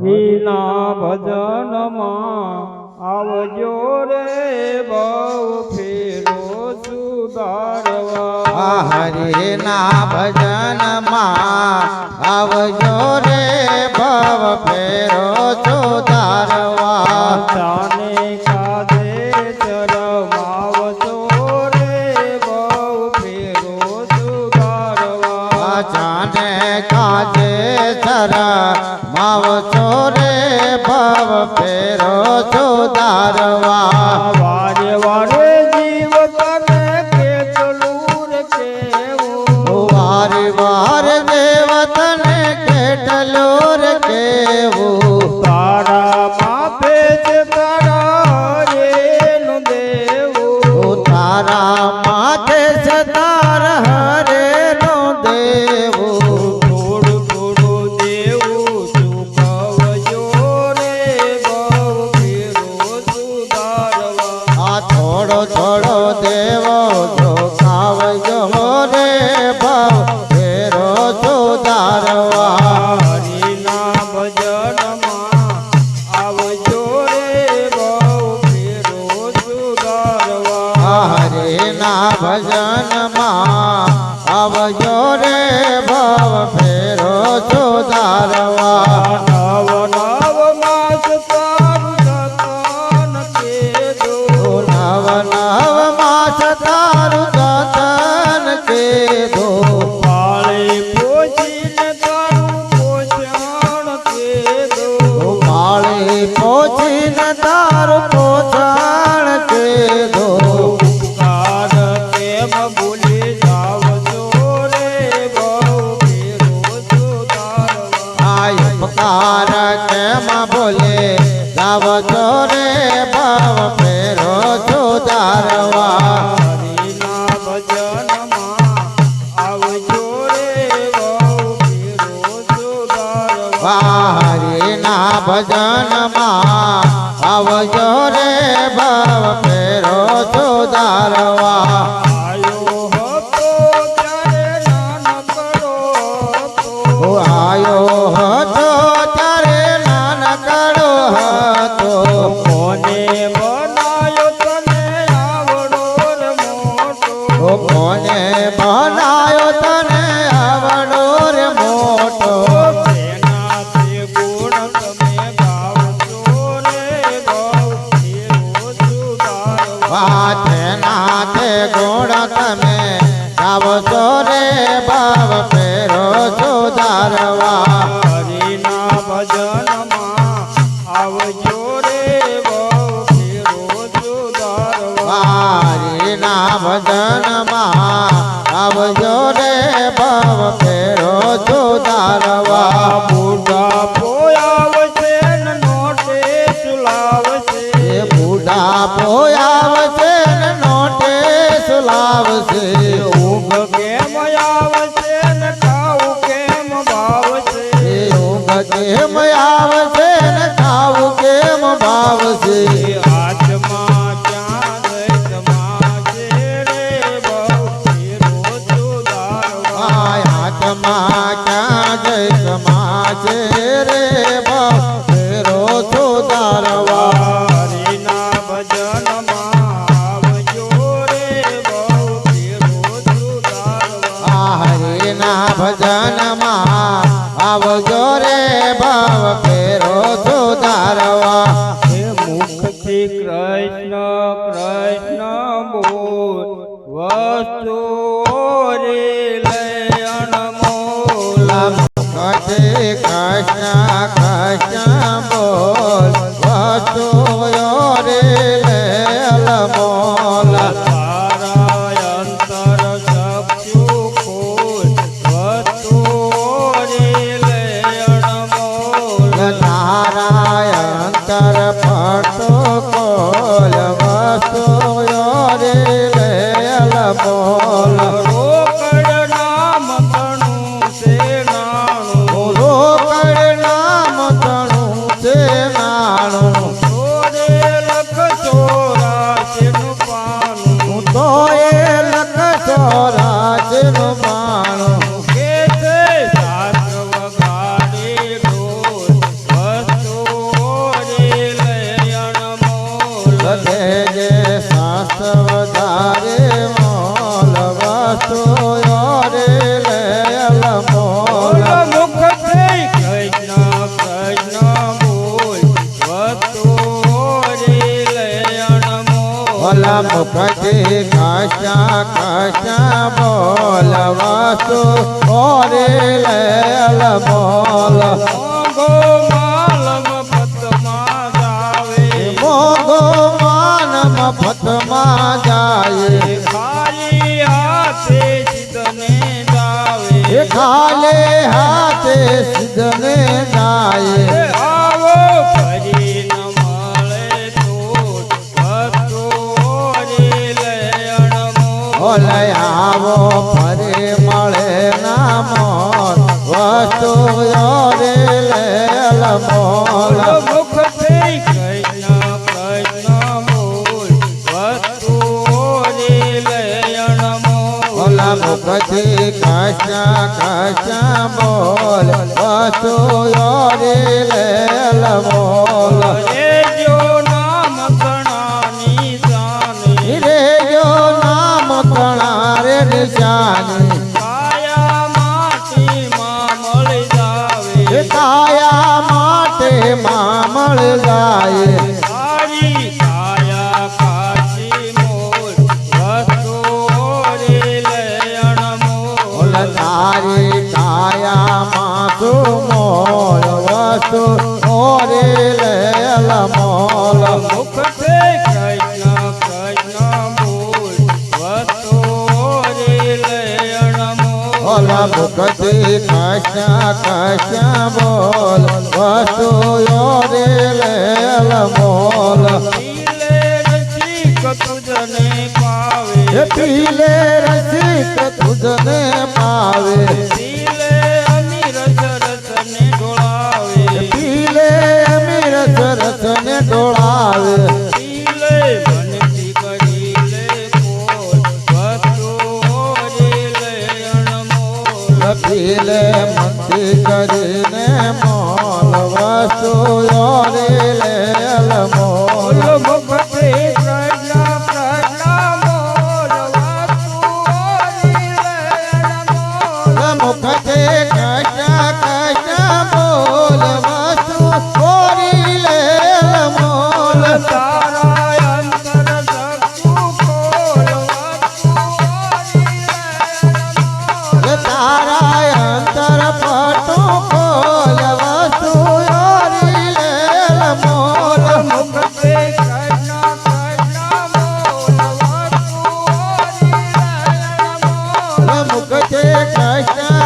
હરિના ભજનમાં આવજો રે બહુ ફેરો સુધારવા હરિના ભજનમાં આવજો રે ભવ ફેરો સુધારવા જાને કાજે ચરમાવજો રે બહુ ફેરો સુધારવા જાને કાજે ચરમાવજો રે ભવ ફેરો સુધારવા વારે વારે જીવ તને કેટલું રે કેવું વારે વારે દેવ તને કેટલું રે કેવું તારા માપે છે તારા રેનું દેવું તારા માથે છે તાર હરે નો દેવું થોડું થોડું દેવું ચૂકવજો રે બહુ ફેરો સુધારવા થોડો થોડો દેવો જોખાવજો રે ભવ ફેરો સુધારવા હરિના ભજનમાં આવજો રે બહુ ફેરો સુધારવા હરિના ભજનમાં આવજો રે ભવ ફેરો સુધારવા નવ નવ માસ તારું જતન કેજો નવ નવ માસ તારું જતન કીધો પાળે પોચીને તારું પોષણ કેજો માળી પહોંચીને તારું પોષણ કીધો ઉપકાર કેમ ભૂલી જાવજો રે બહુ ફેરો સુધારવા ઉપકાર કેમ બોલે જાવજો રે ભવ ફેરો સુધારવા હરિના ભજનમાં આવજો રે બહુ ફેરો સુધારવા હરિના ભજનમાં આવજો રે ભવ ફેરો સુધારવા આયો હતો ત્યારે નાનકડો હતો આયો હતો ત્યારે નાનકડો હતો કોને બનાયો તને આવડો રે મોટો કોને બનાયો તને આવડો રે મોટો તેનાથી ગુણ તમે ગાવજો રે બહુ ફેરો સુધારવા તેના તે ગુણ તમે ગાવજો રે ભવ ફેરો સુધારવા હરિના ભજનમાં આવજો રે બહુ ફેરો સુધારવા હરિના ભજનમાં આવજો રે ભવ ફેરો સુધારવા બુઢા પોયાવશે ને નોટે ચુલાવશે બુઢા પોયાવશે ને નોટે સુલાવશે ઊંઘ કેમ આવશે ને ખાવું કેમ ભાવશે ઊંઘ કેમ આવશે ને ખાવું કેમ ભાવશે હાથમાં ક્યાં દૈતમાં છે રે બહુ ફેરો સુધારવા હાથમાં ક્યાં જય સમાશે રે ભવ ફેરો સુધારવા હરિના ભજનમાં આવજો રે બહુ ફેરો સુધારવા હરિના ભજનમાં આવજો રે ભવ ફેરો સુધારવા હે મુખથી કૃષ્ણ કૃષ્ણ બોલ વસ્તુ રે લય અનમોલ કથે કૃષ્ણ કૃષ્ણ બોલ વસ્તુઓ રે અલમોલ તારા અંતર ચક્ષુ ખોલ વસ્તુ રે લય અનમોલ તારા અંતર ફટો કોલ વસ્તુઓ રે અલમોલ રોકડ નામ તણું છે નાણું રોકડ નામ તણું છે નાણું છોડે લખ 84 નું પાનું તો એ લખ 84 નું માણું કે છે શાસ્ત્ર વગાડે ઢોલ ઓલા મુખથી કૃષ્ણ કૃષ્ણ બોલ વસ્તુ ઓરે લેલ બોલ મોંઘો માલ મફતમાં જાવે મોગો માન મફતમાં જાય ખાલી હાથે સિદ્ધને જાવે ખાલે હાથે સિદ્ધને જાય આવો ફરી ન મળે તો વસ્તુ ઓરે લયણમો ઓલે આવો ફરે મળે ના મોલ વસ્તુ ઓરે લેલ મોલ મુખથી કૃષ્ણ કૃષ્ણ બોલ વસ્તુ ઓરે લયણમો ઓલા મુખથી કૃષ્ણ કૃષ્ણ બોલ વસ્તુ ઓરે લેલ મોલ રે જો નામ ગણાની જાને રે જો નામ કણા રે નિશાની કાયા માટીમાં મળી જાવે કાયા માટે મામળ ગાય તારી કાયા કાશી મોલ વસ્તુ ઓરે લયણમો ઓલ તારી કાયા માસુ મોલ વસ્તુ ઓરે લેલ મોલ મુખથી કૃષ્ણ કૃષ્ણ બોલ વસ્તુ ઓરે લયણમો ઓલ મુખથી કૃષ્ણ કૃષ્ણ બોલ વસ્તુ ઓરે લેલ મોલ પીલે રસિક તુજને પાવે પીલે રસિક તુજને પાવે પીલે અમીર સરસને ઢોળાવે પીલે અમીર સરસને ડોળાવે પીલે મનથી કરીલે બોલ વસ્તુ ઓરે લયણમો પીલે મંદી કરીને મોલ વસ્તુ ઓરે લેલ મોલ મુખથી કૃષ્ણ કૃષ્ણ બોલ વસ્તુ ઓરે લયણમો મુખથી કૃષ્ણ કૃષ્ણ બોલ વસ્તુ ઓરી લેલ મોલ તારા અંતર સખુ ખોલ વસ્તુ ઓરે લયણમો તારા અંતર પટો ખોલ વસ્તુ ઓરી લેલ મોલ મુખથી કૃષ્ણ કૃષ્ણ બોલ વસ્તુ ઓરે લયણમો મુખથી કૃષ્ણ